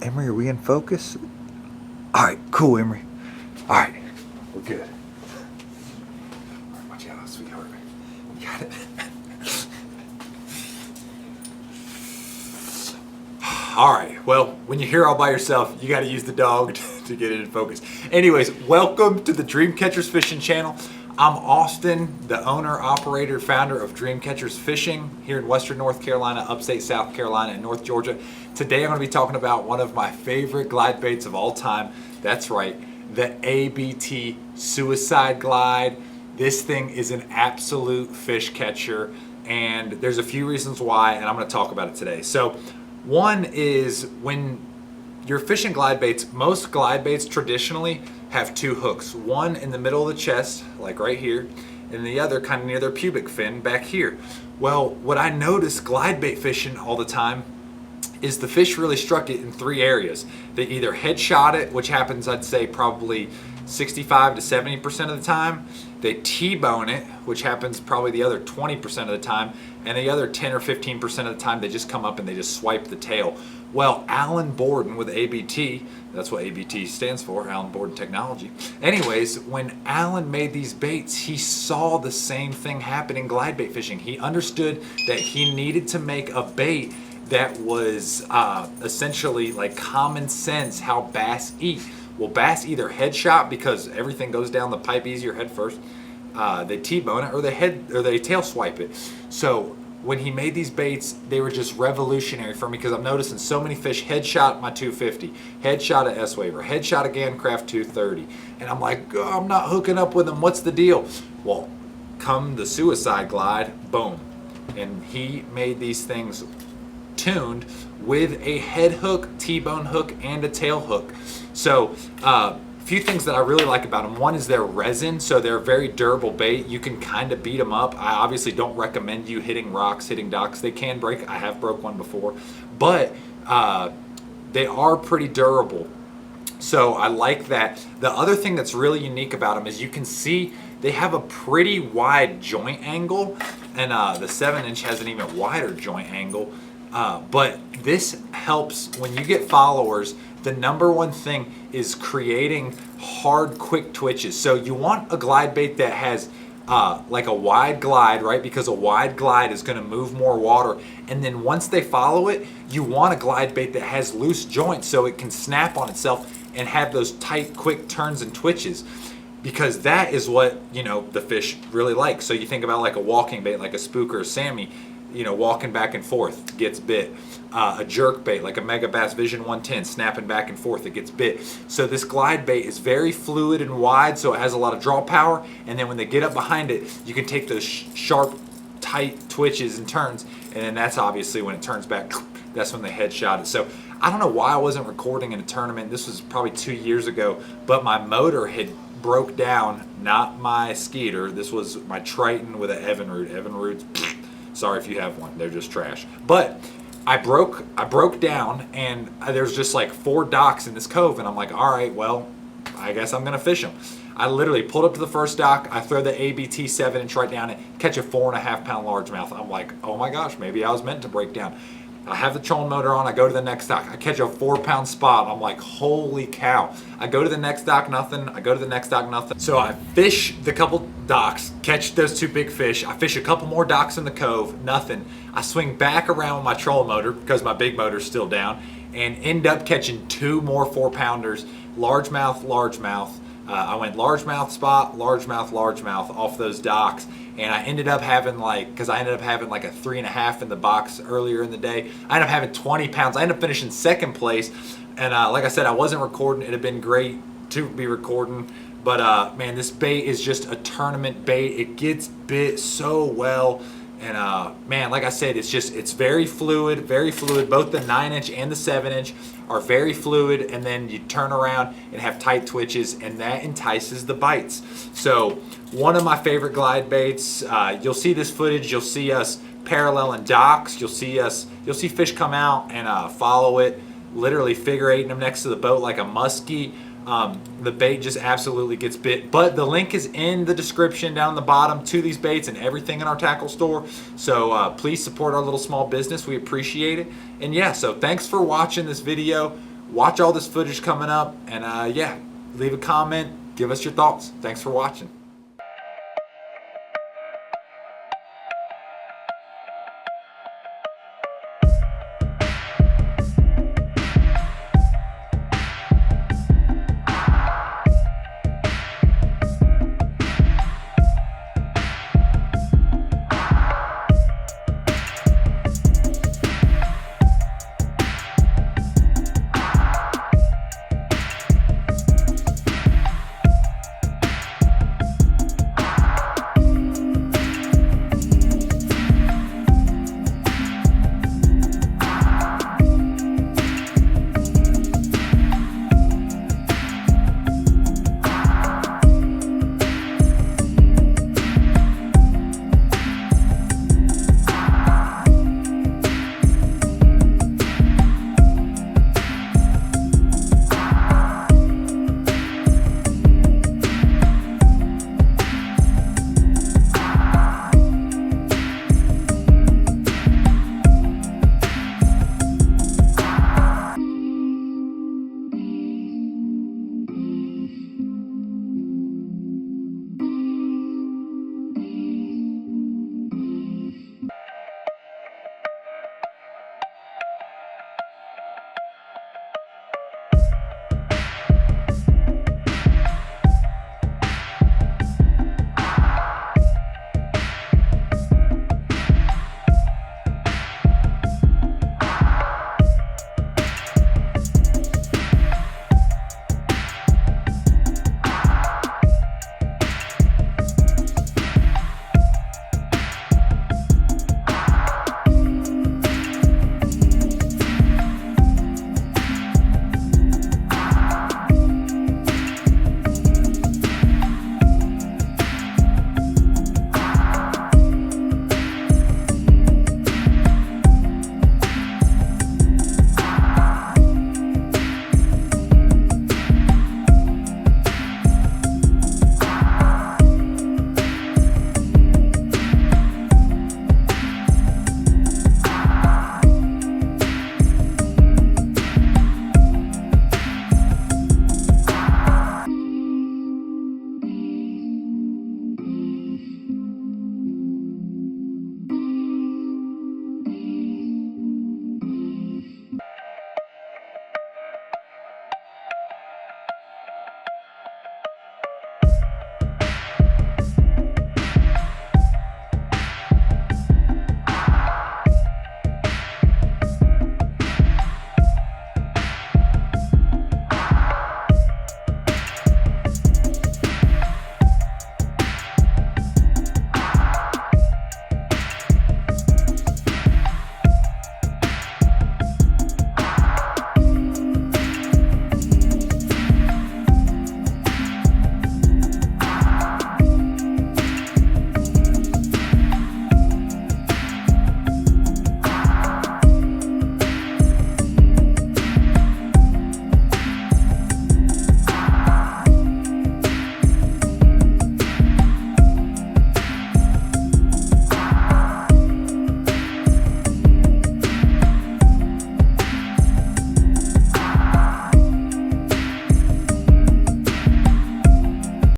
Emery, are we in focus? All right, cool, Emery. All right, we're good. All right, watch out, sweetheart. You got it. All right, well, when you're here all by yourself, you got to use the dog to get it in focus. Anyways, welcome to the Dreamcatchers Fishing Channel. I'm Austin, the owner, operator, founder of Dreamcatchers Fishing here in Western North Carolina, upstate South Carolina, and North Georgia. Today I'm going to be talking about one of my favorite glide baits of all time. That's right, the ABT Suicide Glide. This thing is an absolute fish catcher, and there's a few reasons why, and I'm going to talk about it today. So one is when you're fishing glide baits, most glide baits traditionally have two hooks. One in the middle of the chest, like right here, and the other kind of near their pubic fin back here. Well, what I notice glide bait fishing all the time is the fish really struck it in three areas. They either headshot it, which happens I'd say probably 65 to 70% of the time. They T-bone it, which happens probably the other 20% of the time, and the other 10 or 15% of the time they just come up and they just swipe the tail. Well, Alan Borden with ABT, that's what ABT stands for, Alan Borden Technology. Anyways, when Alan made these baits, he saw the same thing happen in glide bait fishing. He understood that he needed to make a bait that was essentially like common sense how bass eat. Well, bass either headshot because everything goes down the pipe easier head first, they T-bone it, or they tail swipe it. So when he made these baits, they were just revolutionary for me because I'm noticing so many fish headshot my 250, headshot a S-Waver, headshot a Gancraft 230, and I'm like, oh, I'm not hooking up with them. What's the deal? Well, come the Suicide Glide, boom, and he made these things tuned with a head hook, T-bone hook, and a tail hook. So a few things that I really like about them. One is their resin, so they're a very durable bait. You can kind of beat them up. I obviously don't recommend you hitting rocks, hitting docks. They can break. I have broke one before, but they are pretty durable. So I like that. The other thing that's really unique about them is you can see they have a pretty wide joint angle, and the 7-inch has an even wider joint angle. But this helps when you get followers. The number one thing is creating hard, quick twitches. So you want a glide bait that has like a wide glide, right? Because a wide glide is going to move more water. And then once they follow it, you want a glide bait that has loose joints so it can snap on itself and have those tight, quick turns and twitches. Because that is what, you know, the fish really like. So you think about like a walking bait, like a spook or a Sammy, you know, walking back and forth, gets bit. A jerk bait like a Mega Bass Vision 110, snapping back and forth, it gets bit. So this glide bait is very fluid and wide, so it has a lot of draw power, and then when they get up behind it, you can take those sharp, tight twitches and turns, and then that's obviously when it turns back, that's when they headshot it. So I don't know why I wasn't recording in a tournament. This was probably 2 years ago, but my motor had broke down, not my Skeeter. This was my Triton with an Evinrude. Evinrudes, sorry if you have one, they're just trash. But I broke down, and there's just like 4 docks in this cove, and I'm like, all right, well, I guess I'm gonna fish them. I literally pulled up to the first dock, I throw the ABT 7-inch right down it, catch a 4.5 pound largemouth. I'm like, oh my gosh, maybe I was meant to break down. I have the trolling motor on, I go to the next dock, I catch a 4-pound spot. I'm like, holy cow. I go to the next dock, nothing. I go to the next dock, nothing. So I fish the couple docks, catch those 2 big fish. I fish a couple more docks in the cove, nothing. I swing back around with my trolling motor because my big motor's still down, and end up catching 2 more 4-pounders, largemouth, largemouth. I went largemouth spot, largemouth, largemouth off those docks. And I ended up having because I ended up having like a 3.5 in the box earlier in the day. I ended up having 20 pounds. I ended up finishing 2nd place. And like I said, I wasn't recording. It'd have been great to be recording. But man, this bait is just a tournament bait. It gets bit so well. And man, like I said, it's very fluid, very fluid. Both the 9-inch and the 7-inch are very fluid, and then you turn around and have tight twitches, and that entices the bites. So one of my favorite glide baits, you'll see this footage, you'll see us paralleling docks, you'll see fish come out and follow it, literally figure eighting them next to the boat like a muskie. The bait just absolutely gets bit, but the link is in the description down the bottom to these baits and everything in our tackle store. So please support our little small business. We appreciate it. And yeah, so thanks for watching this video. watch all this footage coming up, and yeah, leave a comment, give us your thoughts. Thanks for watching.